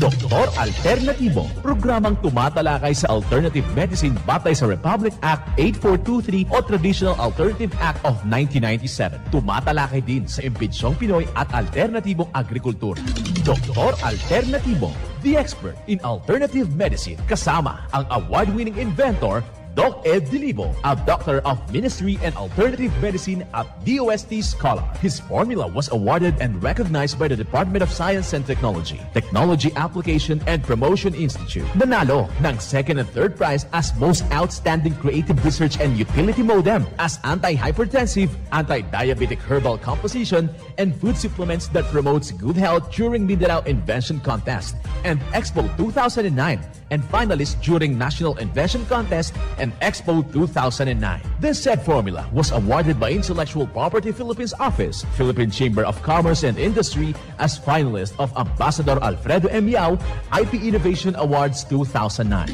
Doktor Alternatibo, programang tumatalakay sa alternative medicine batay sa Republic Act 8423 o Traditional Alternative Act of 1997. Tumatalakay din sa imbitsyong Pinoy at alternatibong agrikultura. Doktor Alternatibo, the expert in alternative medicine, kasama ang award-winning inventor Doc Ed Dilibo, a doctor of ministry and alternative medicine at DOST Scholar. His formula was awarded and recognized by the Department of Science and Technology, Technology Application and Promotion Institute. Nanalo ng second and third prize as Most Outstanding Creative Research and Utility Modem, as anti-hypertensive, anti-diabetic herbal composition, and food supplements that promotes good health during Mindanao Invention Contest and Expo 2009, and finalist during National Invention Contest and Expo 2009. This said formula was awarded by Intellectual Property Philippines Office, Philippine Chamber of Commerce and Industry as finalist of Ambassador Alfredo M. Yao IP Innovation Awards 2009.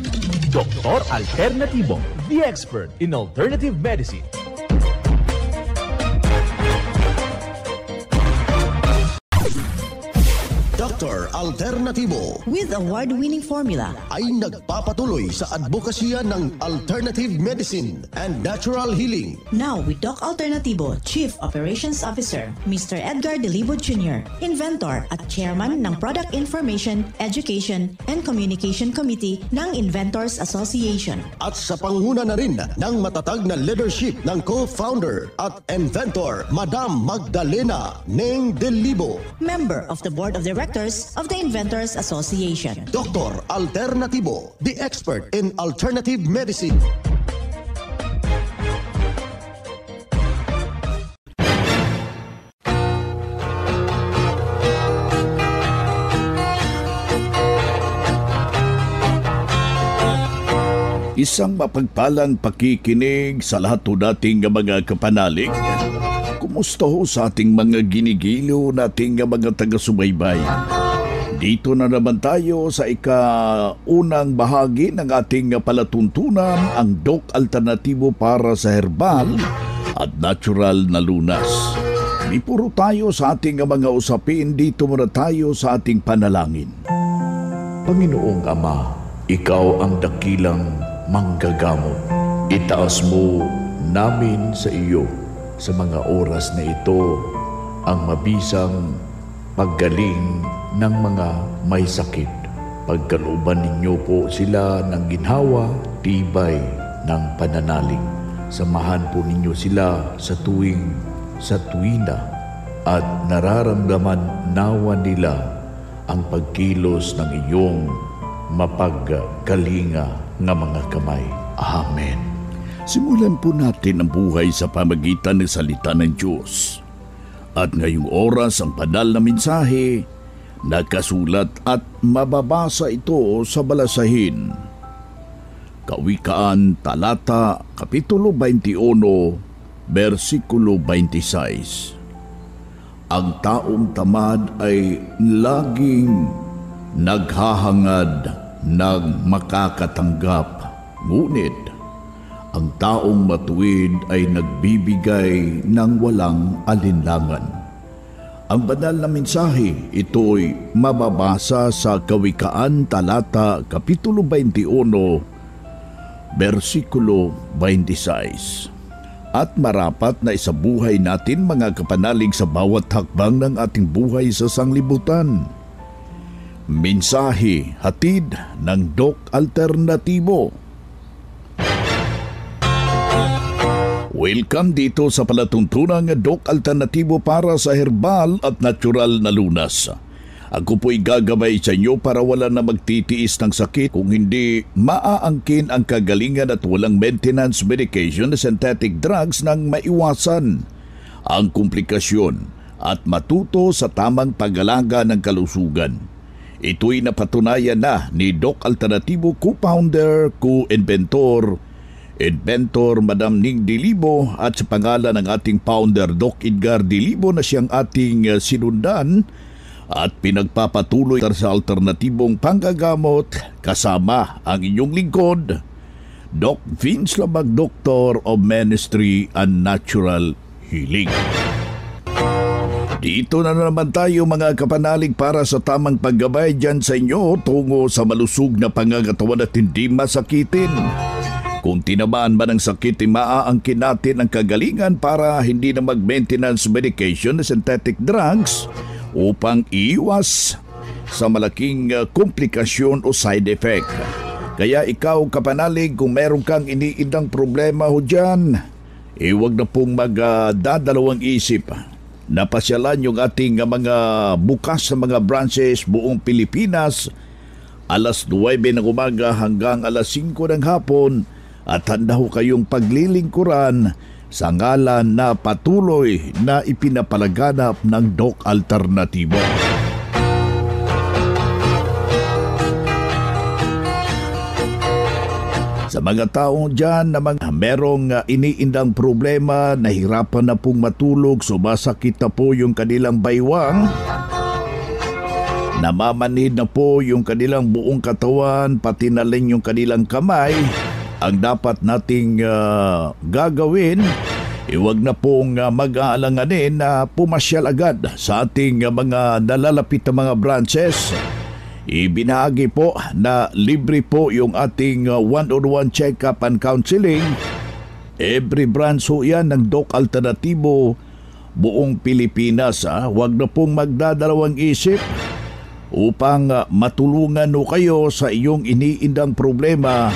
Doktor Alternatibo, the expert in alternative medicine. Dr. Alternatibo with award-winning formula ay nagpapatuloy sa advokasya ng alternative medicine and natural healing. Now with Doc Alternatibo, Chief Operations Officer, Mr. Edgar Dilibo Jr., Inventor at Chairman ng Product Information, Education and Communication Committee ng Inventors Association. At sa panguna na rin ng matatag na leadership ng co-founder at inventor, Madam Magdalena Neng Dilibo, Member of the Board of Directors of the Inventors Association. Dr. Alternatibo, the expert in alternative medicine. Isang mapagpalang pakikinig sa lahat o dating mga kapanalig. Kumusta ho sa ating mga ginigilo nating mga taga-subaybay? Dito na naman tayo sa ika-unang bahagi ng ating palatuntunan, ang Doc Alternatibo para sa herbal at natural na lunas. Di puro tayo sa ating mga usapin, dito muna tayo sa ating panalangin. Panginoong Ama, Ikaw ang dakilang manggagamot. Itaas mo namin sa iyo sa mga oras na ito ang mabisang paggaling ng mga may sakit. Pagkalooban ninyo po sila ng ginhawa, tibay ng pananalig. Samahan po ninyo sila sa tuwina at nararamdaman nawa nila ang pagkilos ng iyong mapagkalinga ng mga kamay. Amen. Simulan po natin ang buhay sa pamagitan ng salita ng Diyos. At ngayong oras ang banal na mensahe, nakasulat at mababasa ito sa balasahin. Kawikaan, talata, kapitulo 21, versikulo 26. Ang taong tamad ay laging naghahangad ng makakatanggap, ngunit ang taong matuwid ay nagbibigay ng walang alinlangan. Ang banal na mensahe, ito'y mababasa sa Kawikaan, talata, kapitulo 21, versikulo 26. At marapat na isabuhay natin mga kapanalig sa bawat hakbang ng ating buhay sa sanglibutan. Mensahe hatid ng Doc Alternatibo. Welcome dito sa palatuntunang Doc Alternatibo para sa herbal at natural na lunas. Ako po'y gagabay sa inyo para wala na magtitiis ng sakit kung hindi maaangkin ang kagalingan at walang maintenance medication na synthetic drugs nang maiwasan ang komplikasyon at matuto sa tamang pag-alaga ng kalusugan. Ito'y napatunayan na ni Doc Alternatibo co-founder, Inventor Madam Ning Dilibo at sa pangalan ng ating founder Doc Edgar Dilibo na siyang ating sinundan at pinagpapatuloy sa alternatibong panggagamot kasama ang inyong lingkod, Doc Vince Labag, Doctor of Ministry and Natural Healing. Dito na naman tayo mga kapanalig para sa tamang paggabay dyan sa inyo tungo sa malusog na pangangatawan at hindi masakitin. Kung tinamaan man ng sakit, maaangkin natin ang kagalingan para hindi na mag-maintenance medication na synthetic drugs upang iwas sa malaking komplikasyon o side effect. Kaya ikaw kapanalig, kung meron kang iniindang problema ho dyan, huwag na pong magdadalawang isip. Napasyalan yung ating mga bukas sa mga branches buong Pilipinas, alas 9 ng umaga hanggang alas 5 ng hapon, at handa ho kayong paglilingkuran sa ngalan na patuloy na ipinapalaganap ng Doc Alternatibo. Sa mga taong dyan na merong iniindang problema, nahirapan na pong matulog, sumasakit na po yung kanilang baywang, namamanid na po yung kanilang buong katawan, pati na rin yung kanilang kamay, ang dapat nating gagawin, huwag na pong mag-aalanganin na pumasyal agad sa ating mga nalalapit na mga branches. Ibinahagi po na libre po yung ating one-on-one check-up and counseling. Every branch ho yan ng Doc Alternatibo buong Pilipinas. Huwag na pong magdadalawang isip upang matulungan ho kayo sa iyong iniindang problema.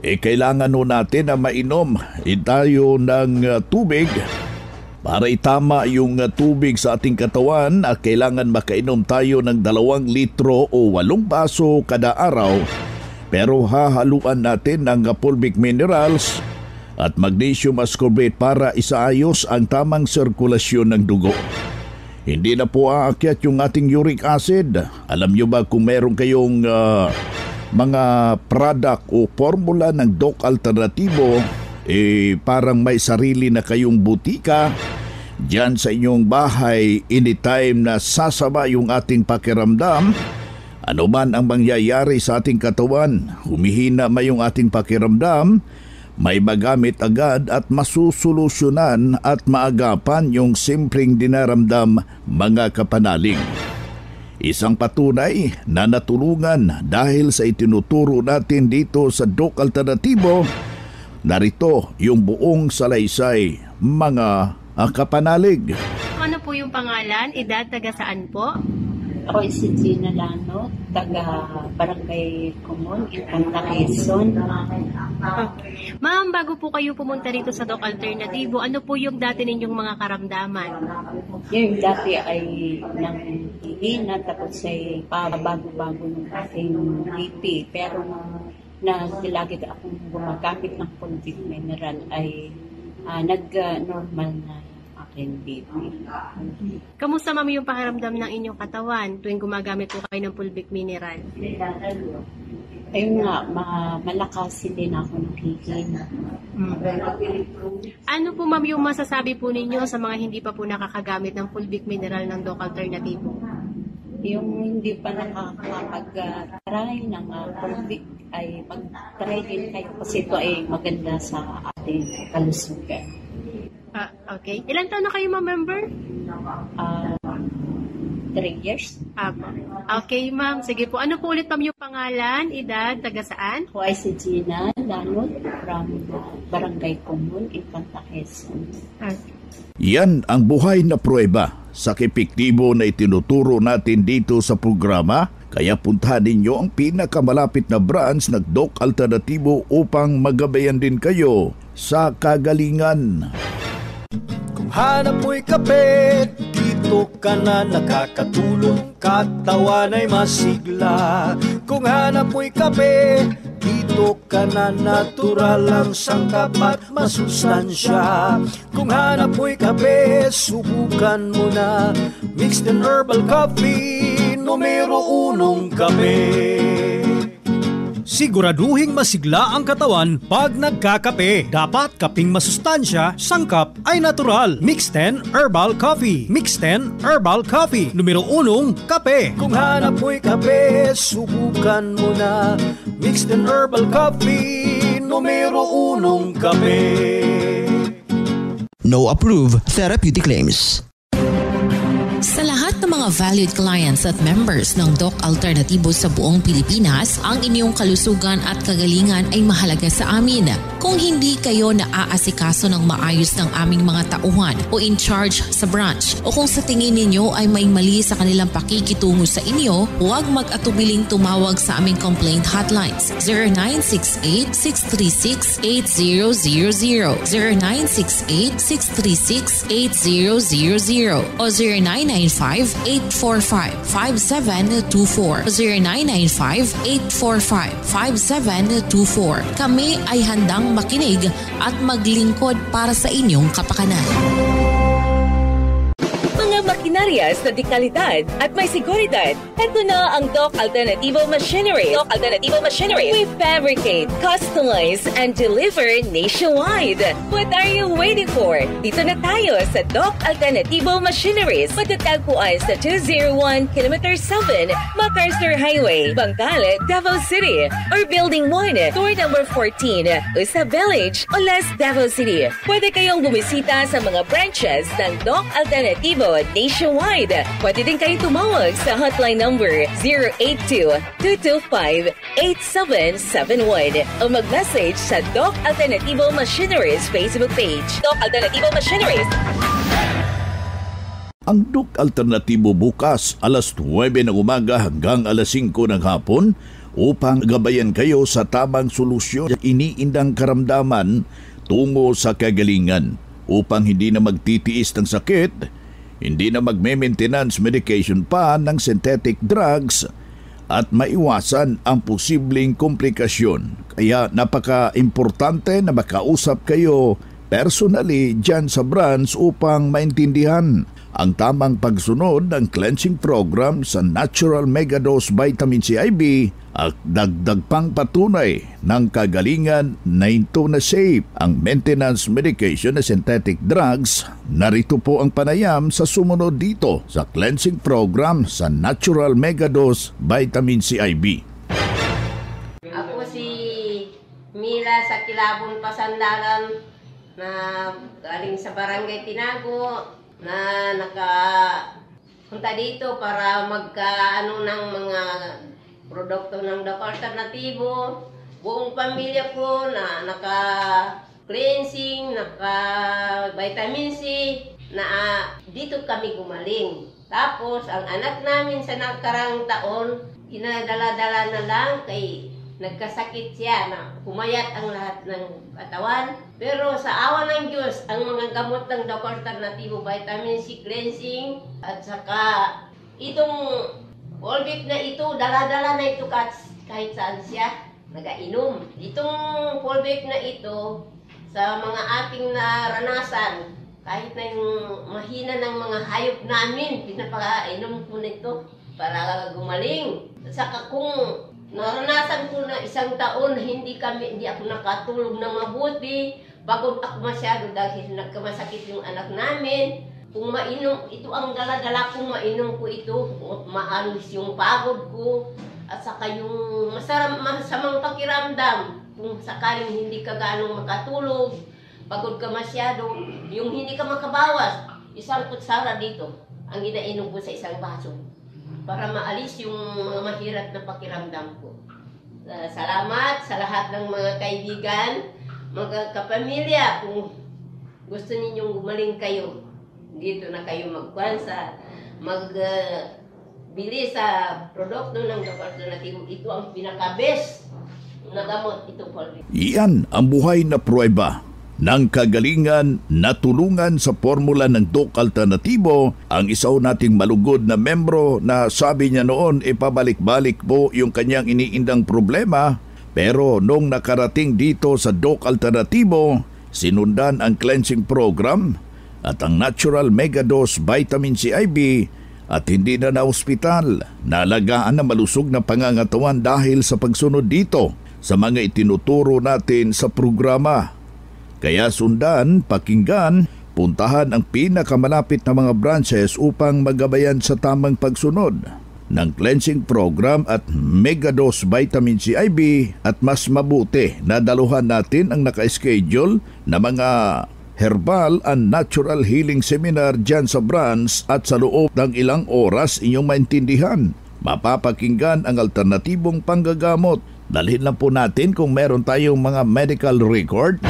Kailangan ho natin na mainom tayo ng tubig. Para itama yung tubig sa ating katawan, kailangan makainom tayo ng 2 litro o 8 baso kada araw. Pero hahaluan natin ng fulvic minerals at magnesium ascorbate para isaayos ang tamang sirkulasyon ng dugo. Hindi na po aakyat yung ating uric acid. Alam nyo ba kung meron kayong mga product o formula ng Doc Alternatibo, parang may sarili na kayong butika diyan sa inyong bahay anytime na sasama yung ating pakiramdam. Ano man ang mangyayari sa ating katawan, humihina man yung ating pakiramdam, may magamit agad at masusolusyonan at maagapan yung simpleng dinaramdam mga kapanalig. Isang patunay na natulungan dahil sa itinuturo natin dito sa Doc Alternatibo. Narito yung buong salaysay mga kapanalig. Ano po yung pangalan, edad, taga saan po? Ako si Gina Lano, taga Barangay Kumon, Infanta, Quezon. Ma'am, bago po kayo pumunta rito sa Doc Alternatibo, ano po yung dati ninyong mga karamdaman? Yung dati ay nang hihina, tapos ay bago-bago ng aking BP. Pero na lagi akong gumagamit ng fulvic mineral ay nag-normal na aking BP. Kamusta ma'am yung pakiramdam ng inyong katawan tuwing gumagamit po kayo ng fulvic mineral? Ayun nga, malakas din ako nakikina. Ano po ma'am yung masasabi po ninyo sa mga hindi pa po nakakagamit ng fulvic mineral ng Doc Alternatibo? Yung hindi pa nakakapag-try ng fulvic ay mag-try din kayo kasi ito ay maganda sa ating kalusugan. Okay. Ilan taon na kayo ma-member? 3 years. Okay ma'am. Sige po. Ano po ulit ma'am yung pangalan, edad, taga saan? Ako ay si Gina Lanot from Barangay Kumon, Infanta, Quezon. Yan ang buhay na pruweba sa epektibo na itinuturo natin dito sa programa. Kaya puntahan ninyo ang pinakamalapit na branch ng Doc Alternatibo upang magabayan din kayo sa kagalingan. Kung hanap mo'y kape, dito ka na nakakatulong, katawan ay masigla. Kung hanap mo'y kape, dito ka na natural ang sangkap at masustansya. Kung hanap mo'y kape, subukan mo na mixed and herbal coffee, numero 1 kape. Siguraduhing masigla ang katawan pag nagkakape. Dapat kaping masustansya, sangkap ay natural. Mixed 10 Herbal Coffee. Mixed 10 Herbal Coffee. Numero 1, kape. Kung hanap mo'y kape, subukan mo na Mixed 10 Herbal Coffee. Numero 1, kape. No approved therapeutic claims. mga valued clients at members ng Doc Alternatibo sa buong Pilipinas, ang inyong kalusugan at kagalingan ay mahalaga sa amin. Kung hindi kayo naaasikaso ng maayos ng aming mga tauhan o in charge sa branch, o kung sa tingin ninyo ay may mali sa kanilang pakikitungo sa inyo, huwag mag-atubiling tumawag sa aming complaint hotlines 0968-636-8000, 0968-636-8000 o 0995-845-5724, 0995-845-5724. Kami ay handang makinig at maglingkod para sa inyong kapakanan. Mga makinarias na di kalidad at may seguridad. Ito na ang Doc Alternativo Machinery. Doc Alternativo Machinery. We fabricate, customize, and deliver nationwide. What are you waiting for? Dito na tayo sa Doc Alternativo Machineries. Matatagpuan sa 201 km 7 MacArthur Highway, Bangkal, Davao City. Or Building 1, Door number 14, Usa Village, Olas, Davao City. Pwede kayong bumisita sa mga branches ng Doc Alternativo nationwide. Pwede din kayo tumawag sa hotline number 082-225-8771 o mag-message sa Doc Alternativo Machineries Facebook page. Doc Alternativo Machineries. Ang Doc Alternatibo bukas alas 9 ng umaga hanggang alas 5 ng hapon upang gabayan kayo sa tamang solusyon at iniindang karamdaman tungo sa kagalingan upang hindi na magtitiis ng sakit, hindi na magme-maintenance medication pa ng synthetic drugs at maiwasan ang posibleng komplikasyon. Kaya napaka-importante na makausap kayo personally dyan sa branch upang maintindihan ang tamang pagsunod ng cleansing program sa Natural Megadose Vitamin C IB at dagdag pang patunay ng kagalingan na ito na safe ang maintenance medication na synthetic drugs. Narito po ang panayam sa sumunod dito sa cleansing program sa Natural Megadose Vitamin C IB. Ako si Mila sa Kilabon, Pasandalan na galing sa Barangay Tinago na nakapunta dito para magkaano ng mga produkto ng Doc Alternativo. Buong pamilya ko na naka-cleansing, naka-vitamin C, na dito kami gumaling. Tapos, ang anak namin sa nakarang taon, inadala-dala na lang kay nagkasakit siya na humayat ang lahat ng katawan. Pero sa awa ng Diyos, ang mga gamot ng Doc Alternativo Vitamin C Cleansing at saka itong Volvic na ito, dala-dala na ito kahit saan siya nagainom. Itong Volvic na ito, sa mga ating naranasan, kahit na yung mahina ng mga hayop namin, pinapainom ko nito para gumaling. At saka kung naranasan ko na isang taon, hindi ako nakatulog na mabuti, pagod ako masyado dahil nagkamasakit yung anak namin. Kung mainom, ito ang dala-dala kong mainom ko ito, maalis yung pagod ko, at saka yung masamang pakiramdam, kung sakaling hindi ka ganong makatulog, pagod ka masyado, yung hindi ka makabawas, isang kutsara dito, ang inainom ko sa isang baso, para maalis yung mga mahirap na pakiramdam ko. Salamat sa lahat ng mga kaibigan, mga kapamilya, kung gusto ninyong gumaling kayo, dito na kayo magbili sa produkto ng Doc Alternativo. Ito ang pinaka-best na gamot, ito po. Iyan ang buhay na pruweba ng kagalingan na tulungan sa formula ng Doc Alternativo ang isaw nating malugod na membro na sabi niya noon ipabalik-balik po yung kanyang iniindang problema, pero nung nakarating dito sa Doc Alternativo, sinundan ang cleansing program at ang Natural Megadose Vitamin C IB at hindi na na-ospital, naalagaan na malusog na pangangatawan dahil sa pagsunod dito sa mga itinuturo natin sa programa. Kaya sundan, pakinggan, puntahan ang pinakamalapit na mga branches upang magabayan sa tamang pagsunod ng cleansing program at Megadose Vitamin C IB, at mas mabuti na daluhan natin ang naka-schedule na mga Herbal and Natural Healing Seminar dyan sa branch at sa loob ng ilang oras inyong maintindihan. Mapapakinggan ang alternatibong panggagamot. Dalhin lang po natin kung meron tayong mga medical record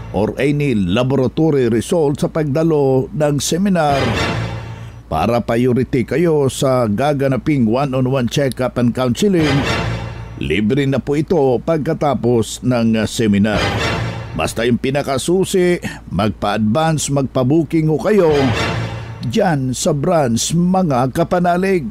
or any laboratory result sa pagdalo ng seminar para priority kayo sa gaganaping one-on-one check-up and counseling. Libre na po ito pagkatapos ng seminar. Basta yung pinakasusi, magpa-advance, magpa-booking ho kayo dyan sa branch mga kapanalig.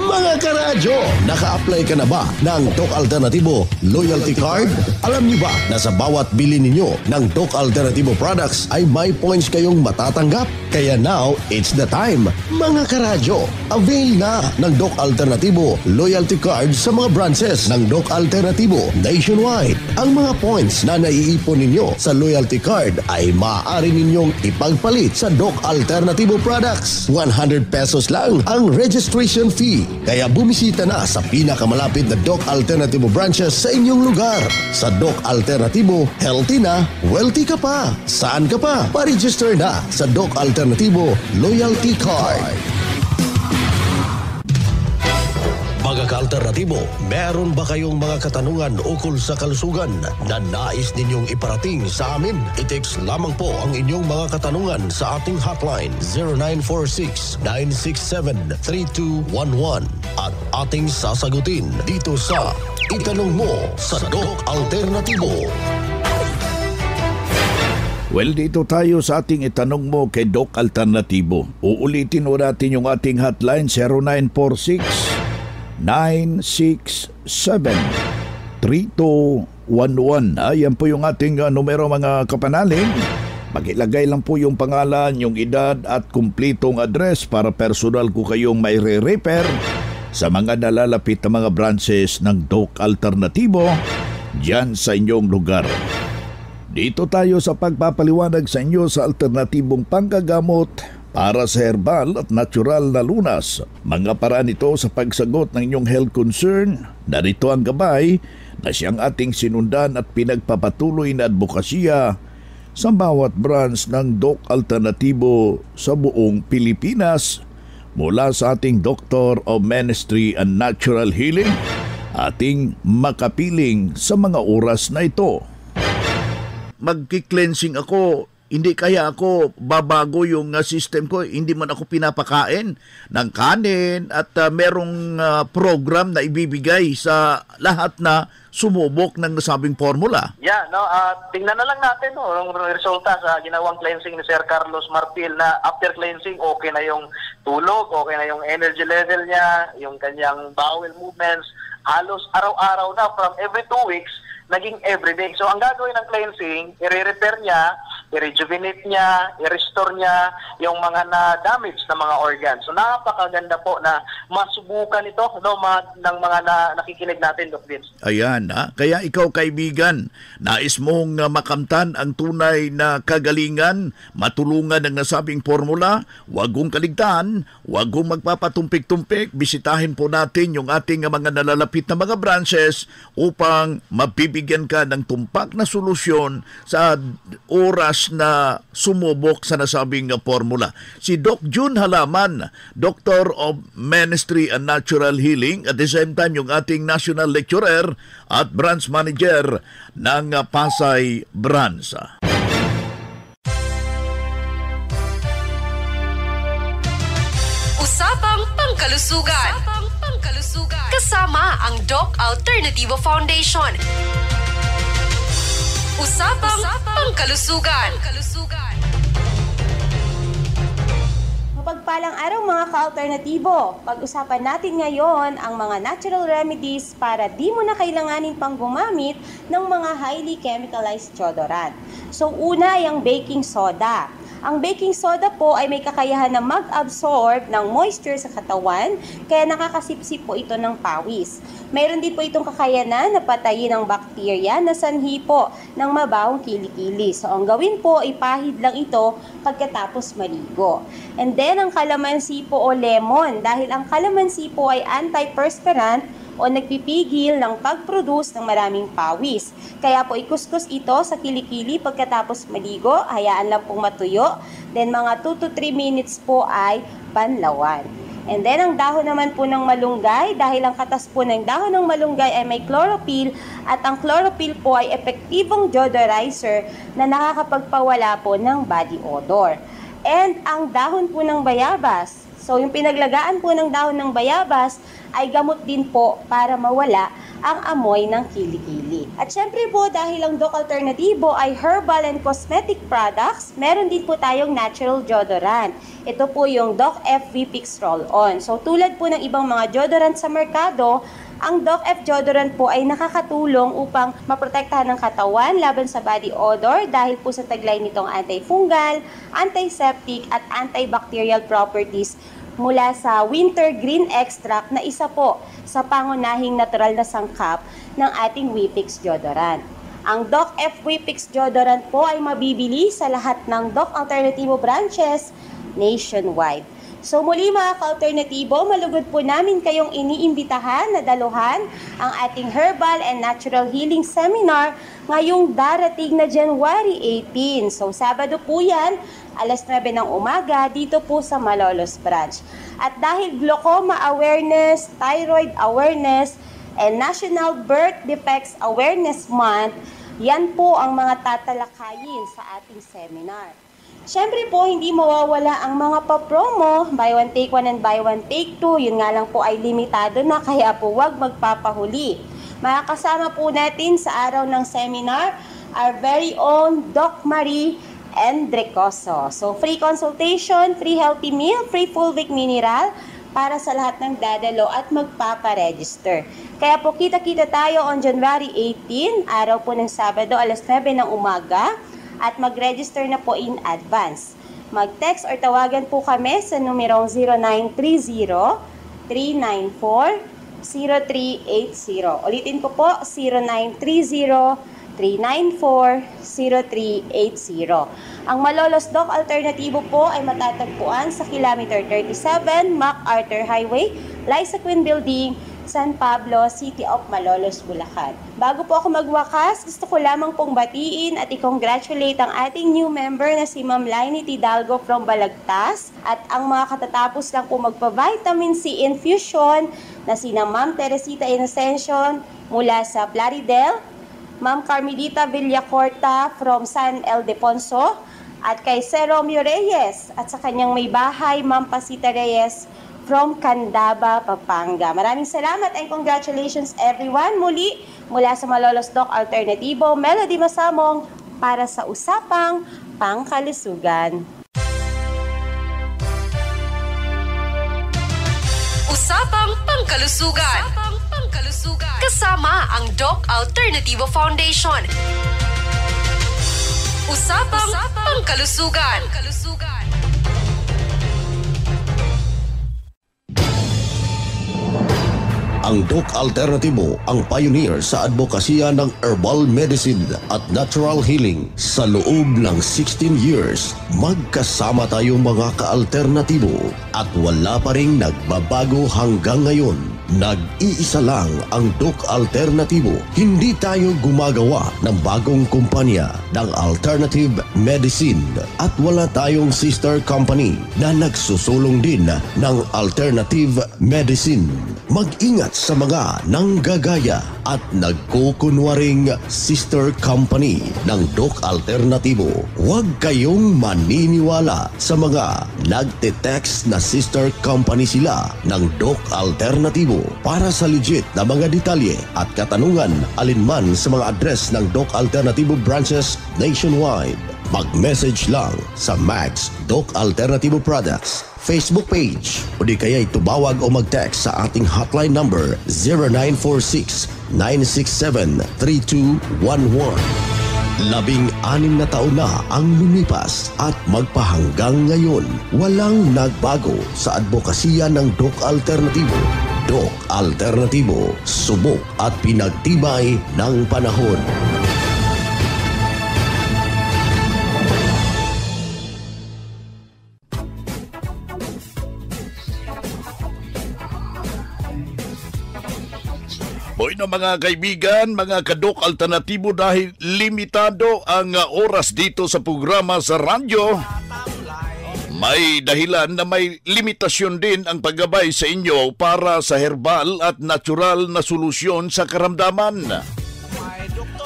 Mga karadyo, naka-apply ka na ba ng Doc Alternativo Loyalty Card? Alam niyo ba na sa bawat bili ninyo ng Doc Alternativo products ay may points kayong matatanggap? Kaya now, it's the time. Mga karadyo, avail na ng Doc Alternativo Loyalty Card sa mga branches ng Doc Alternativo nationwide. Ang mga points na naiipon ninyo sa Loyalty Card ay maaari ninyong ipagpalit sa Doc Alternativo products. 100 pesos lang ang registration fee. Kaya bumisita na sa pinakamalapit na Doc Alternativo branches sa inyong lugar. Sa Doc Alternativo, healthy na, wealthy ka pa. Saan ka pa? Pa-register na sa Doc Alternativo Loyalty Card. Mga ka-alternatibo, meron ba kayong mga katanungan ukol sa kalusugan na nais ninyong iparating sa amin? I-text lamang po ang inyong mga katanungan sa ating hotline 0946-967-3211 at ating sasagutin dito sa Itanong Mo sa Doc Alternatibo. Well, dito tayo sa ating Itanong Mo kay Doc Alternatibo. Uulitin mo natin yung ating hotline 0946-967-3211. Ayan po yung ating numero mga kapanalig. Magilagay lang po yung pangalan, yung edad at kumplitong address para personal ko kayong may re-repair sa mga nalalapit na mga branches ng Doc Alternativo dyan sa inyong lugar. Dito tayo sa pagpapaliwanag sa inyo sa alternatibong panggagamot para sa herbal at natural na lunas. Mga paraan ito sa pagsagot ng inyong health concern. Narito ang gabay na siyang ating sinundan at pinagpapatuloy na advokasya sa bawat branch ng Doc Alternativo sa buong Pilipinas mula sa ating Doctor of Ministry and Natural Healing, ating makapiling sa mga oras na ito. Magki-cleansing ako, hindi kaya ako babago yung system ko, hindi man ako pinapakain ng kanin at merong program na ibibigay sa lahat na sumubok ng nasabing formula. Yeah, no, tingnan na lang natin ang resulta sa ginawang cleansing ni Sir Carlos Martil na after cleansing okay na yung tulog, okay na yung energy level niya, yung kanyang bowel movements, halos araw-araw na from every 2 weeks naging everyday. So ang gagawin ng cleansing, i-repair niya, i-rejuvenate niya, i-restore niya yung mga na-damage na mga organs. So napakaganda po na masubukan ito ng mga nakikinig natin, Doc Vince. Ayan, kaya ikaw kaibigan, nais mong makamtan ang tunay na kagalingan, matulungan ng nasabing formula, huwag kong kaligtaan, huwag kong magpapatumpik-tumpik, bisitahin po natin yung ating mga nalalapit na mga branches upang mabibigyan ka ng tumpak na solusyon sa oras na sumubok sa nasabing formula. Si Doc June Halaman, Doctor of Ministry and Natural Healing, at the same time yung ating National Lecturer at Branch Manager ng Pasay Branch. Usapang Pangkalusugan. Kasama ang Doc Alternativo Foundation. Usapang Pangkalusugan. Mapagpalang araw mga ka-alternatibo. Pag-usapan natin ngayon ang mga natural remedies para di mo na kailanganin pang gumamit ng mga highly chemicalized deodorant. So una ay ang baking soda. Ang baking soda po ay may kakayahan na mag-absorb ng moisture sa katawan, kaya nakakasipsip po ito ng pawis. Mayroon din po itong kakayanan na patayin ang bakterya na sanhi po ng mabawang kilikili. So ang gawin po, ipahid lang ito pagkatapos maligo. And then ang kalamansi po o lemon, dahil ang kalamansi po ay antiperspirant o nagpipigil ng pag-produce ng maraming pawis. Kaya po ikuskus ito sa kilikili pagkatapos maligo, hayaan lang pong matuyo, then mga 2 to 3 minutes po ay banlawan. And then ang dahon naman po ng malunggay, dahil ang katas po ng dahon ng malunggay ay may chlorophyll at ang chlorophyll po ay epektibong deodorizer na nakakapagpawala po ng body odor. And ang dahon po ng bayabas, so yung pinaglagaan po ng dahon ng bayabas ay gamot din po para mawala ang amoy ng kilikili. At syempre po dahil ang Doc Alternativo ay herbal and cosmetic products, meron din po tayong natural deodorant. Ito po yung Doc F V-Fix Roll-On. So tulad po ng ibang mga deodorant sa merkado, ang Doc F deodorant po ay nakakatulong upang maprotektahan ng katawan laban sa body odor dahil po sa taglay nitong antifungal, antiseptic at antibacterial properties mula sa wintergreen extract na isa po sa pangunahing natural na sangkap ng ating V-Fix deodorant. Ang Doc F V-Fix deodorant po ay mabibili sa lahat ng Doc Alternativo branches nationwide. So muli mga ka-alternatibo, malugod po namin kayong iniimbitahan na daluhan ang ating Herbal and Natural Healing Seminar ngayong darating na January 18. So Sabado po yan, alas 9 ng umaga dito po sa Malolos Branch. At dahil glaucoma awareness, thyroid awareness, and National Birth Defects Awareness Month, yan po ang mga tatalakayin sa ating seminar. Siyempre po, hindi mawawala ang mga pa-promo, buy one take one and buy one take two. Yun nga lang po ay limitado na, kaya po wag magpapahuli. Makakasama po natin sa araw ng seminar our very own Doc Marie Endricoso. So free consultation, free healthy meal, free full week mineral para sa lahat ng dadalo at magpaparegister. Kaya po kita-kita tayo on January 18, araw po ng Sabado, alas 9 ng umaga. At mag-register na po in advance. Mag-text or tawagan po kami sa numerong 0930-394-0380. Ulitin ko po, 0930-394-0380. Ang Malolos Doc Alternativo po ay matatagpuan sa kilometer 37, MacArthur Highway, Liza Quinn Building, San Pablo, City of Malolos, Bulacan. Bago po ako magwakas, gusto ko lamang pong batiin at i-congratulate ang ating new member na si Ma'am Lainey Tidalgo from Balagtas at ang mga katatapos lang po magpa-vitamin C infusion na sina Ma'am Teresita Inocencio mula sa Plaridel, Ma'am Carmelita Villacorta from San Ildefonso at kay Sir Romeo Reyes at sa kanyang may bahay, Ma'am Pasita Reyes from Candaba, Pampanga. Maraming salamat and congratulations everyone. Muli, mula sa Malolos Doc Alternativo, Melody Masamong para sa Usapang Pangkalusugan. Usapang Pangkalusugan. Kasama ang Doc Alternativo Foundation. Usapang Pangkalusugan. Ang Doc Alternativo ang pioneer sa advokasya ng herbal medicine at natural healing. Sa loob ng 16 years, magkasama tayong mga ka-alternatibo at wala pa ring nagbabago hanggang ngayon. Nag-iisa lang ang Doc Alternativo. Hindi tayo gumagawa ng bagong kumpanya ng alternative medicine at wala tayong sister company na nagsusulong din ng alternative medicine. Mag-ingat sa mga nanggagaya at nagkukunwaring sister company ng Doc Alternativo. Huwag kayong maniniwala sa mga nagte-text na sister company sila ng Doc Alternativo. Para sa legit na mga detalye at katanungan alinman sa mga address ng Doc Alternativo branches nationwide, mag-message lang sa Max Doc Alternativo Products Facebook page o di kaya itubawag o mag-text sa ating hotline number 0946-967-3211. 16 na taon na ang lumipas at magpahanggang ngayon, walang nagbago sa advokasya ng Doc Alternativo. Doc Alternativo, subok at pinagtibay ng panahon. Hoy na mga kaibigan, mga kadok alternatibo, dahil limitado ang oras dito sa programa sa radyo, may dahilan na may limitasyon din ang paggabay sa inyo para sa herbal at natural na solusyon sa karamdaman.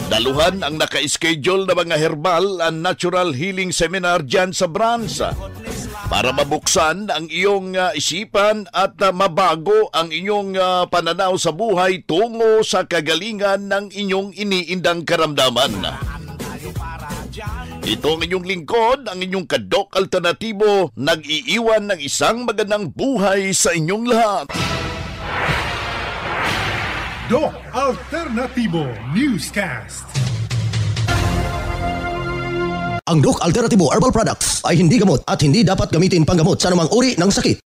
Daluhan ang naka-schedule na mga herbal and natural healing seminar dyan sa branch para mabuksan ang iyong isipan at mabago ang inyong pananaw sa buhay tungo sa kagalingan ng inyong iniindang karamdaman. Ito ang inyong lingkod, ang inyong kadok alternatibo, nag-iiwan ng isang magandang buhay sa inyong lahat. Doc Alternativo Newscast. Ang Doc Alternativo Herbal Products ay hindi gamot at hindi dapat gamitin panggamot sa anumang uri ng sakit.